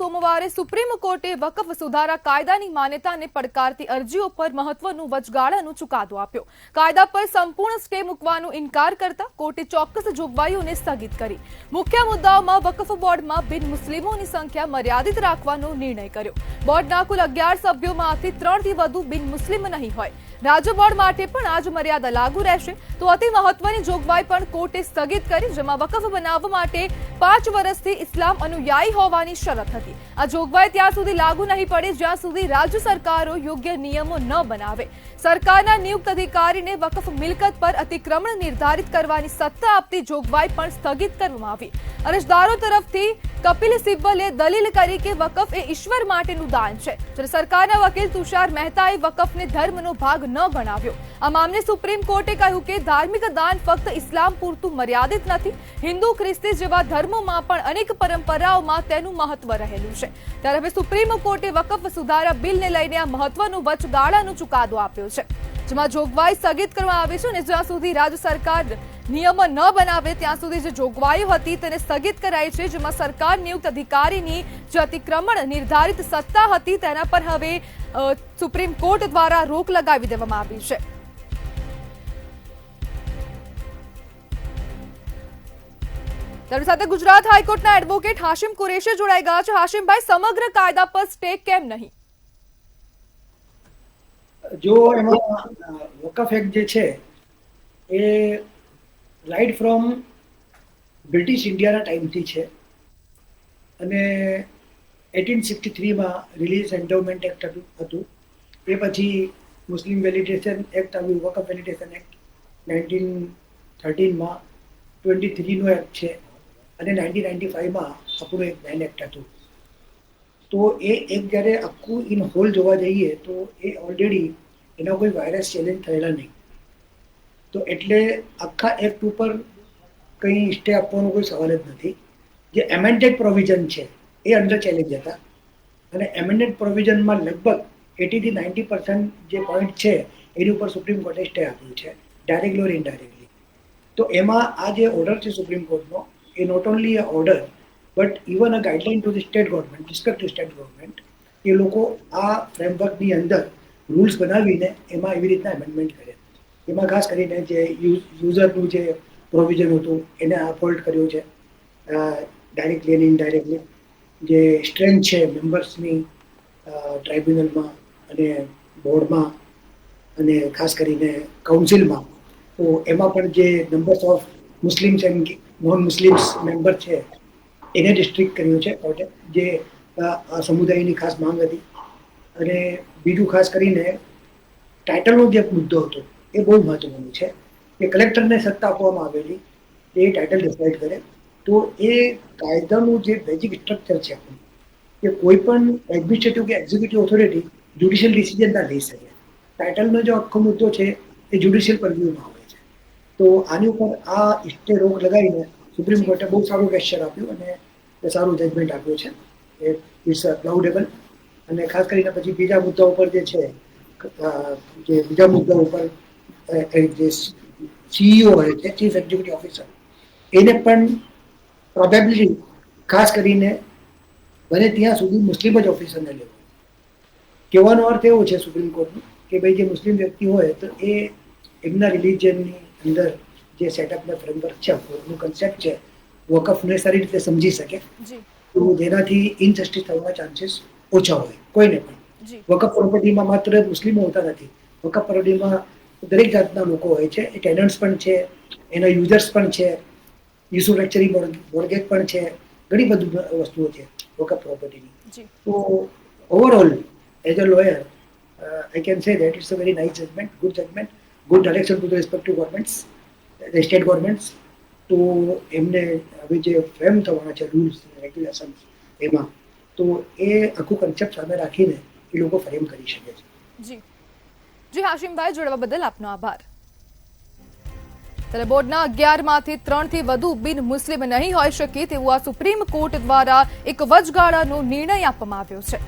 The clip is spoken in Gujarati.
સોમવારે સુપ્રીમ કોર્ટે વકફ સુધારા કાયદાની માન્યતાને પડકારતી અરજીઓ પર મહત્વનું વચગાળાનો ચુકાદો આપ્યો। કાયદા પર સંપૂર્ણ સ્ટે મૂકવાનો ઇનકાર કરતા કોર્ટે ચોક્કસ જોગવાઈઓને સ્થગિત કરી। મુખ્ય મુદ્દાઓમાં વકફ બોર્ડમાં બિન મુસ્લિમોની સંખ્યા મર્યાદિત રાખવાનો નિર્ણય કર્યો। બોર્ડના કુલ 11 સભ્યોમાંથી 3થી વધુ બિન મુસ્લિમ નહીં હોય। રાજ્ય બોર્ડ માટે પણ આ જ મર્યાદા લાગુ રહેશે। તો અતિ મહત્વની જોગવાઈ પણ કોર્ટે સ્થગિત કરી, જેમાં વકફ બનાવવા માટે 5 વર્ષથી ઇસ્લામ અનુયાયી હોવાની શરત હતી। આ જોગવાઈ ત્યાં સુધી લાગુ નહીં પડે જ્યાં સુધી રાજ્ય સરકારો યોગ્ય નિયમો ન બનાવે। સરકારના નિયુક્ત અધિકારીને વકફ મિલકત પર અતિક્રમણ નિર્ધારિત કરવાની સત્તા આપતી જોગવાઈ પણ સ્થગિત કરવામાં આવી। અરજદારો તરફથી કપિલ સિબ્બલે દલીલ કરી કે વકફ એ ઈશ્વર માટેનું દાન છે, જ્યારે સરકારના વકીલ તુષાર મહેતાએ વકફને ધર્મનો ભાગ ન ગણાવ્યો। આ મામલે સુપ્રીમ કોર્ટે કહ્યું કે ધાર્મિક દાન ફક્ત ઇસ્લામ પૂરતું મર્યાદિત નથી, હિન્દુ ખ્રિસ્તી જેવા ધર્મોમાં પણ અનેક પરંપરાઓમાં તેનું મહત્વ રહેલું છે। ત્યારે હવે સુપ્રીમ કોર્ટે વકફ સુધારા બિલને લઈને આ મહત્વનું વચગાળાનો ચુકાદો આપ્યો છે, જેમાં જોગવાઈ સ્થગિત કરવામાં આવી છે અને જ્યાં સુધી રાજ્ય સરકાર નિયમો ન બનાવે ત્યાં સુધી જે જોગવાઈઓ હતી તેને સ્થગિત કરાઈ છે, જેમાં સરકાર નિયુક્ત અધિકારીની જે અતિક્રમણ નિર્ધારિત સત્તા હતી તેના પર હવે સુપ્રીમ કોર્ટ દ્વારા રોક લગાવી દેવામાં આવી છે। તેની સાથે ગુજરાત હાઈકોર્ટના એડવોકેટ હાશિમ કુરેશી જોડાઈ ગયા છે। હાશિમભાઈ, સમગ્ર કાયદા પર સ્ટે કેમ નહીં? જો એમાં વકફ એક્ટ જે છે એ રાઈટ ફ્રોમ બ્રિટિશ ઇન્ડિયાના ટાઈમથી છે અને 1863માં રિલીઝ એન્ડોવમેન્ટ એક્ટ હતું। એ પછી મુસ્લિમ વેલિડેશન એક્ટ આવ્યું, વકફ વેલિડેશન એક્ટ 1913માં 23નો એક્ટ છે અને 1995માં આપણું એક બેન એક્ટ હતું। તો એ એક જ્યારે આખું ઇન હોલ જોવા જઈએ તો એ ઓલરેડી એના કોઈ વાયરસ ચેલેન્જ થયેલા નહીં, તો એટલે આખા એક્ટ ઉપર કંઈ સ્ટે આપવાનો કોઈ સવાલ જ નથી। જે એમેન્ડેડ પ્રોવિઝન છે એ અંડર ચેલેન્જ હતા અને એમેન્ડેડ પ્રોવિઝનમાં લગભગ 80 થી 90% જે પોઈન્ટ છે એની ઉપર સુપ્રીમ કોર્ટે સ્ટે આપ્યું છે, ડાયરેક્ટલી ઓર ઇનડાયરેક્ટલી। તો એમાં આ જે ઓર્ડર છે સુપ્રીમ કોર્ટનો એ not only a order but even a guideline to the state government, respective state government, એ લોકો આ ફ્રેમવર્કની અંદર રૂલ્સ બનાવીને એમાં એવી રીતના એમેન્ડમેન્ટ કરે। એમાં ખાસ કરીને જે યુઝરનું જે પ્રોવિઝન હતું એને અપહોલ્ડ કર્યું છે ડાયરેક્ટલી અને ઇનડાયરેક્ટલી। જે સ્ટ્રેન્થ છે મેમ્બર્સની ટ્રાઇબ્યુનલમાં અને બોર્ડમાં અને ખાસ કરીને કાઉન્સિલમાં, તો એમાં પણ જે numbers of Muslims and non Muslims member છે એને ડિસ્ટ્રિક્ટ કર્યું છે કોર્ટે, જે આ સમુદાયની ખાસ માંગ હતી। અને બીજું ખાસ કરીને ટાઇટલનો જે મુદ્દો હતો એ બહુ મહત્વનો છે કે કલેક્ટરને સત્તા આપવામાં આવેલી એ ટાઇટલ ડિસાઇડ કરે। તો એ કાયદાનું જે બેઝિક સ્ટ્રક્ચર છે આપણું કે કોઈ પણ એડમિનિસ્ટ્રેટિવ કે એક્ઝિક્યુટિવ ઓથોરિટી જ્યુડિશિયલ ડિસિઝન ના લઈ શકે। ટાઇટલનો જે આખો મુદ્દો છે એ જ્યુડિશિયલ પરવ્યુમાં આવે છે। તો આની ઉપર આ સ્ટે રોક લગાવીને સુપ્રીમ કોર્ટે બહુ સારું ગેસ્ચર આપ્યું અને સારું જજમેન્ટ આપ્યું છે। એ ઇટ્સ અપ્લાઉડેબલ। અને ખાસ કરીને પછી બીજા મુદ્દા ઉપર જે છે જે બીજા મુદ્દા ઉપર જે સીઈઓ હોય છે, ચીફ એક્ઝિક્યુટિવ ઓફિસર, એને પણ પ્રોબેબલી ખાસ કરીને બને ત્યાં સુધી મુસ્લિમ જ ઓફિસરને લેવો। કહેવાનો અર્થ એવો છે સુપ્રીમ કોર્ટનો કે ભાઈ જે મુસ્લિમ વ્યક્તિ હોય તો એ એમના રિલિજનની અંદર જે સેટઅપના ફ્રેમવર્ક છે, એનું કન્સેપ્ટ છે, વકફને સારી રીતે સમજી શકે, તો જેનાથી ઇનજસ્ટિસ થવાના ચાન્સીસ ઓછા હોય કોઈને પણ। વકફ પ્રોપર્ટીમાં માત્ર મુસ્લિમો હોતા નથી, વકફ પ્રોપર્ટીમાં દરેક જાતના લોકો હોય છે, એ ટેનન્ટ્સ પણ છે, એના યુઝર્સ પણ છે, યુસુલેક્ચરી મોર્ગેજ પણ છે, ઘણી બધી વસ્તુઓ છે વકફ પ્રોપર્ટીની। તો overall as a lawyer I can say that it's a very nice judgment, good judgment, good direction to the respective governments, state governments. તો એમને હવે જે ફ્રેમ થવાના છે રૂલ્સ રેગ્યુલેશન્સ એમાં, તો એ આખું કન્સેપ્ટ સામે રાખીને એ લોકો ફ્રેમ કરી શકે છે। જી જી હાશિમભાઈ, જોડવા બદલ આપનો આભાર। ત્યારે બોર્ડના 11માંથી 3થી વધુ બિન મુસ્લિમ નહીં હોઈ શકે તેવું આ સુપ્રીમ કોર્ટ દ્વારા એક વચગાળાનો નિર્ણય આપવામાં આવ્યો છે।